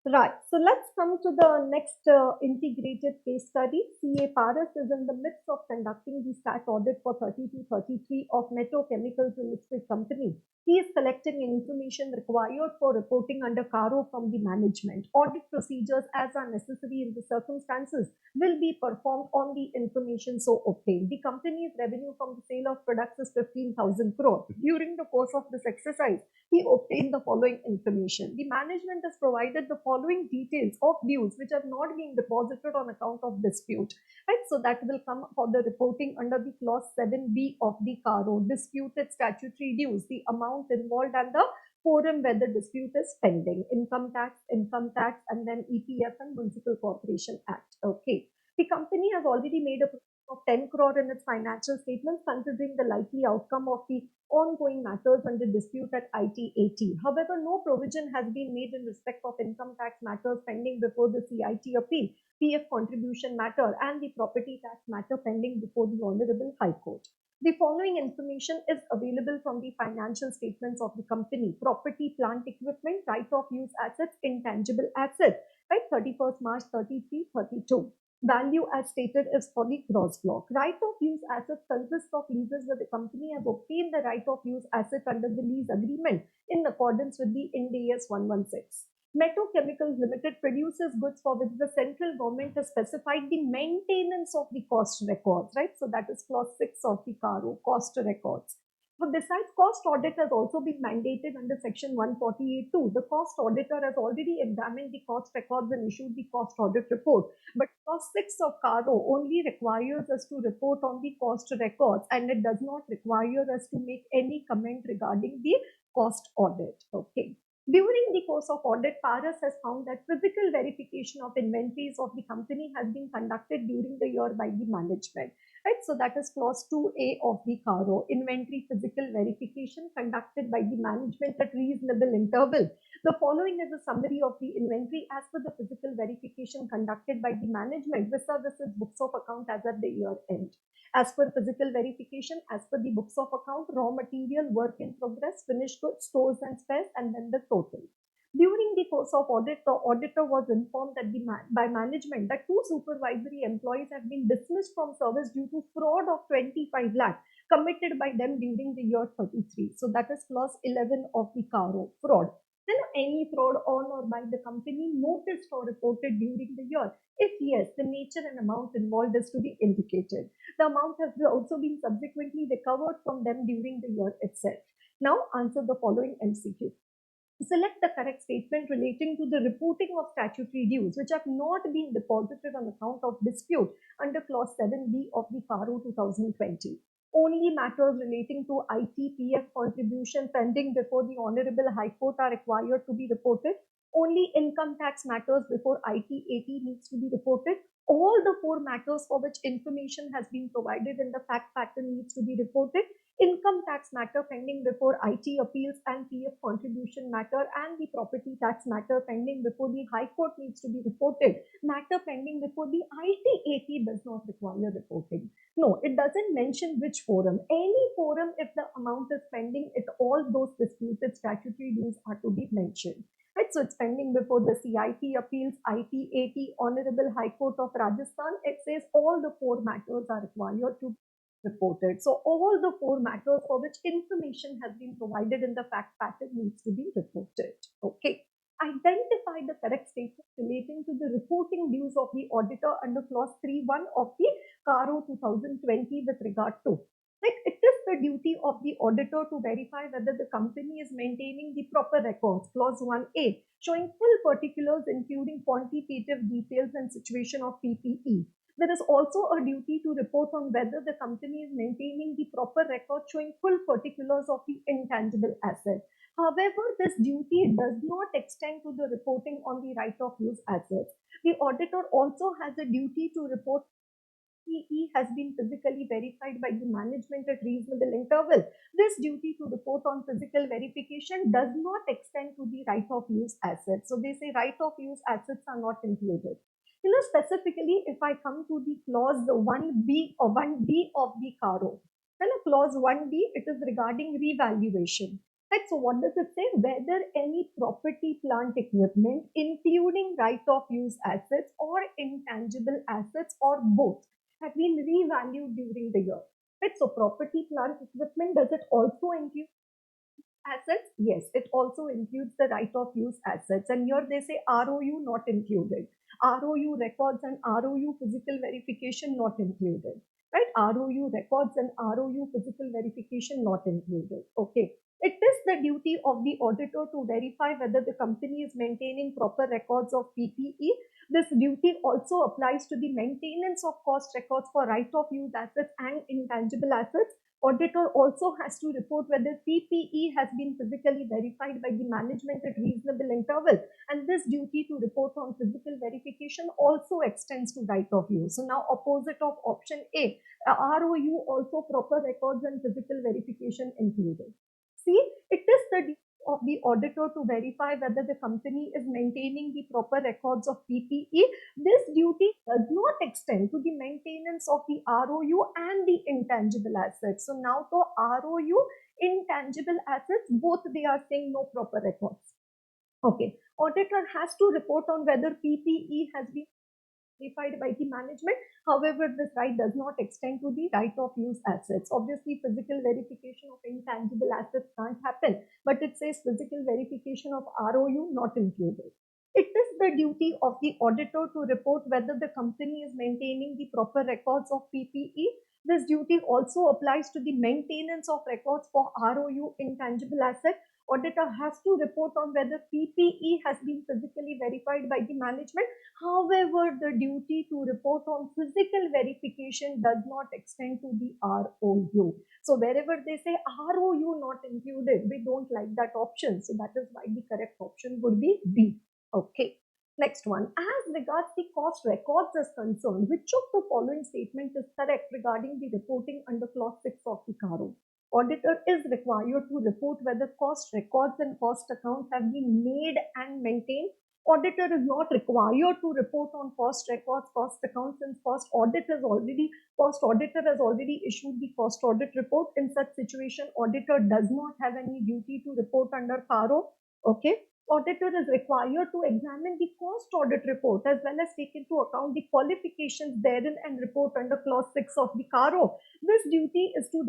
Right. So let's come to the next integrated case study. CA Paris is in the midst of conducting the stat audit for 3233 of Metro Chemicals Limited Company. He is collecting information required for reporting under CARO from the management. Audit procedures, as are necessary in the circumstances, will be performed on the information so obtained. The company's revenue from the sale of products is 15,000 crore. During the course of this exercise, he obtained the following information. The management has provided the following details of dues which have not been deposited on account of dispute. Right? So that will come for the reporting under the clause 7B of the CARO, disputed statutory dues, the amount involved and the forum where the dispute is pending, income tax, and then EPF and Municipal Corporation Act. Okay. The company has already made a of 10 crore in its financial statements considering the likely outcome of the ongoing matters under dispute at ITAT. However, no provision has been made in respect of income tax matters pending before the CIT appeal, PF contribution matter, and the property tax matter pending before the Honorable High Court. The following information is available from the financial statements of the company: property, plant equipment, right of use assets, intangible assets, right? 31st March 33, 32. Value as stated is for the gross block. Right of use assets consists of leases where the company has obtained the right of use asset under the lease agreement in accordance with the Ind AS 116. Metro Chemicals Limited produces goods for which the central government has specified the maintenance of the cost records, right? So that is clause 6 of the CARO, cost records. But besides, cost audit has also been mandated under section 148(2). The cost auditor has already examined the cost records and issued the cost audit report. But clause 6 of CARO only requires us to report on the cost records, and it does not require us to make any comment regarding the cost audit. Okay. During the course of audit, Paras has found that physical verification of inventories of the company has been conducted during the year by the management. Right, so that is clause 2A of the CARO, inventory physical verification conducted by the management at reasonable interval. The following is a summary of the inventory as per the physical verification conducted by the management vis-a-vis books of account as at the year end. As per physical verification, as per the books of account, raw material, work in progress, finished goods, stores and spares, and then the total. During the course of audit, the auditor was informed that by management that two supervisory employees have been dismissed from service due to fraud of 25 lakh committed by them during the year 33. So that is clause 11 of the CARO, fraud. And any fraud on or by the company noticed or reported during the year. If yes, the nature and amount involved is to be indicated. The amount has also been subsequently recovered from them during the year itself. Now answer the following MCQ. Select the correct statement relating to the reporting of statutory dues which have not been deposited on account of dispute under clause 7B of the CARO 2020. Only matters relating to ITPF contribution pending before the Honorable High Court are required to be reported. Only income tax matters before ITAT needs to be reported. All the four matters for which information has been provided in the fact pattern needs to be reported. Income tax matter pending before IT appeals and PF contribution matter and the property tax matter pending before the High Court needs to be reported. Matter pending before the ITAT does not require reporting. No, it doesn't mention which forum. Any forum, if the amount is pending, all those disputed statutory dues are to be mentioned. Right, so it's pending before the CIT appeals, ITAT, Honorable High Court of Rajasthan. It says all the four matters are required to reported. So all the four matters for which information has been provided in the fact pattern needs to be reported. Okay. Identify the correct statement relating to the reporting dues of the auditor under clause 3.1 of the CARO 2020 with regard to. Like, it is the duty of the auditor to verify whether the company is maintaining the proper records, clause 1A, showing full particulars including quantitative details and situation of PPE. There is also a duty to report on whether the company is maintaining the proper record showing full particulars of the intangible asset. However, this duty does not extend to the reporting on the right of use assets. The auditor also has a duty to report PE has been physically verified by the management at reasonable interval. This duty to report on physical verification does not extend to the right of use assets. So they say right of use assets are not included. Specifically, if I come to the clause 1B or 1B of the CARO, then clause 1B, it is regarding revaluation. Right, so what does it say? Whether any property, plant, equipment, including right of use assets or intangible assets or both, have been revalued during the year. Right, so property, plant, equipment, does it also include assets? Yes, it also includes the right of use assets. And here they say ROU not included. ROU records and ROU physical verification not included. Right? ROU records and ROU physical verification not included. Okay. It is the duty of the auditor to verify whether the company is maintaining proper records of PPE. This duty also applies to the maintenance of cost records for right of use assets and intangible assets. Auditor also has to report whether PPE has been physically verified by the management at reasonable interval. And this duty to report on physical verification also extends to right of use. So now opposite of option A, ROU also proper records and physical verification included. See, it is the duty of the auditor to verify whether the company is maintaining the proper records of PPE. This duty does not extend to the maintenance of the ROU and the intangible assets. So now for ROU, intangible assets, both they are saying no proper records. Okay, auditor has to report on whether PPE has been verified by the management. However, this right does not extend to the right of use assets. Obviously, physical verification of intangible assets can't happen, but it says physical verification of ROU not included. It is the duty of the auditor to report whether the company is maintaining the proper records of PPE. This duty also applies to the maintenance of records for ROU intangible assets. Auditor has to report on whether PPE has been physically verified by the management. However, the duty to report on physical verification does not extend to the ROU. So wherever they say ROU not included, we don't like that option. So that is why the correct option would be B. Okay. Next one. As regards the cost records is concerned, which of the following statement is correct regarding the reporting under clause 6 of the CARO? Auditor is required to report whether cost records and cost accounts have been made and maintained. Auditor is not required to report on cost records, cost accounts, since cost auditor has already issued the cost audit report. In such situation, auditor does not have any duty to report under CARO. Okay. Auditor is required to examine the cost audit report as well as take into account the qualifications therein and report under clause 6 of the CARO. This duty to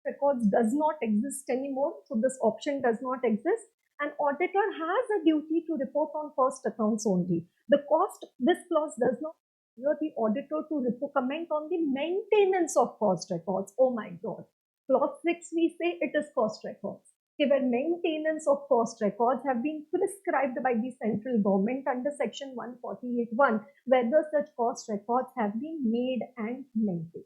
records does not exist anymore. So this option does not exist. An auditor has a duty to report on cost accounts only. This clause does not allow the auditor to comment on the maintenance of cost records. Oh my God. Clause 6, we say it is cost records. Okay, where maintenance of cost records have been prescribed by the central government under section 148(1), whether such cost records have been made and maintained.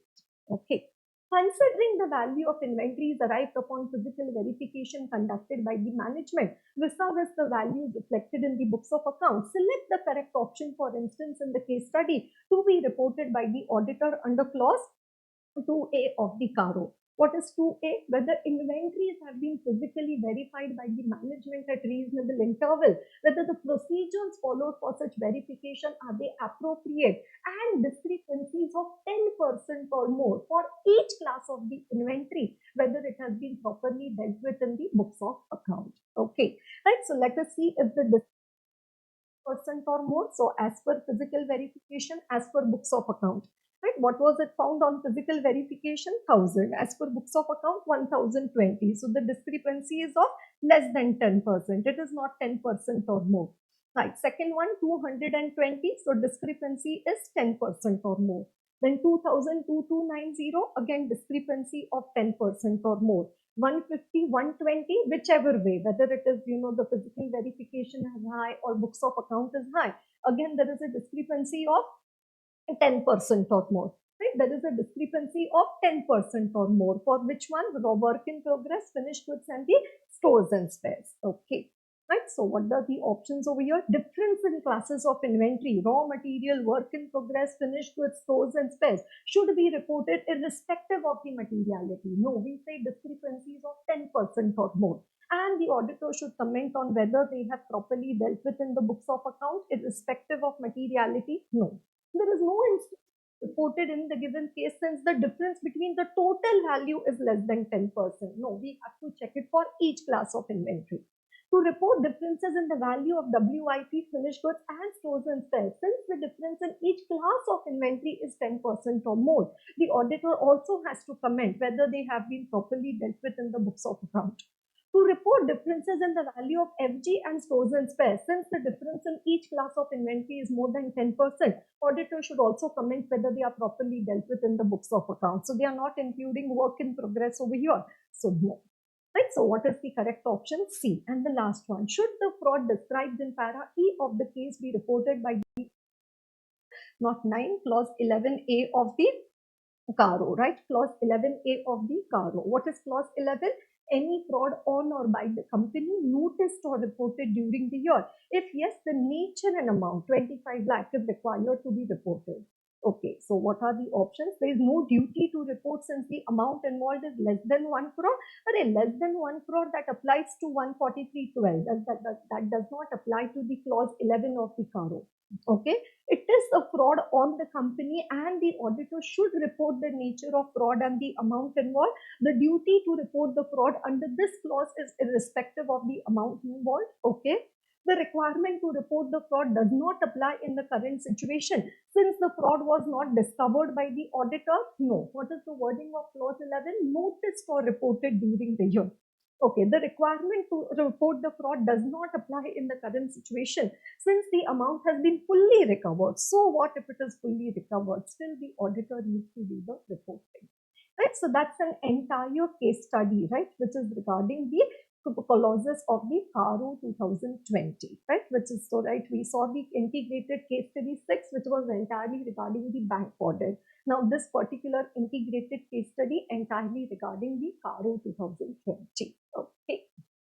Okay. Considering the value of inventories arrived upon physical verification conducted by the management, vis-a-vis the values reflected in the books of accounts, select the correct option, for instance, in the case study, to be reported by the auditor under clause 2A of the CARO. What is 2A? Whether inventories have been physically verified by the management at reasonable interval, whether the procedures followed for such verification are they appropriate, and discrepancies of 10% or more for each class of the inventory, whether it has been properly dealt with in the books of account. Okay, right. So let us see if the percent or more. So as per physical verification, as per books of account. Right? What was it found on physical verification? 1000. As per books of account, 1020. So the discrepancy is of less than 10%. It is not 10% or more. Right. Second one, 220. So discrepancy is 10% or more. Then 2000-2290, again discrepancy of 10% or more. 150, 120, whichever way, whether it is, the physical verification is high or books of account is high. Again, there is a discrepancy of 10% or more. Right? There is a discrepancy of 10% or more. For which one? Raw work in progress, finished goods, and the stores and spares. Okay. Right? So what are the options over here? Difference in classes of inventory, raw material, work in progress, finished goods, stores and spares should be reported irrespective of the materiality. No, we say discrepancies of 10% or more. And the auditor should comment on whether they have properly dealt with in the books of account irrespective of materiality. No. There is no instance reported in the given case, since the difference between the total value is less than 10%. No, we have to check it for each class of inventory. To report differences in the value of WIP, finished goods and stores and spares, since the difference in each class of inventory is 10% or more, the auditor also has to comment whether they have been properly dealt with in the books of account. To report differences in the value of FG and stores and spares, since the difference in each class of inventory is more than 10%, auditor should also comment whether they are properly dealt with in the books of accounts. So they are not including work in progress over here. So no. Right, so what is the correct option? C. And the last one, should the fraud described in para E of the case be reported by not 9, clause 11A of the CARO, right? Clause 11A of the CARO. What is clause 11? Any fraud on or by the company noticed or reported during the year. If yes, the nature and amount, 25 lakh, is required to be reported. Okay, so what are the options? There is no duty to report since the amount involved is less than 1 crore. But a less than 1 crore, that applies to 143.12. That does not apply to the clause 11 of the CARO. Okay, it is a fraud on the company and the auditor should report the nature of fraud and the amount involved. The duty to report the fraud under this clause is irrespective of the amount involved. Okay, the requirement to report the fraud does not apply in the current situation since the fraud was not discovered by the auditor. No. What is the wording of clause 11? Noticed or reported during the year. Okay, the requirement to report the fraud does not apply in the current situation since the amount has been fully recovered. So what if it is fully recovered? Still the auditor needs to do the reporting. Right, so that's an entire case study, right, which is regarding the clauses of the CARO 2020, right, which is so, right, we saw the integrated case study 6, which was entirely regarding the bank audit. Now this particular integrated case study entirely regarding the CARO 2020. Okay.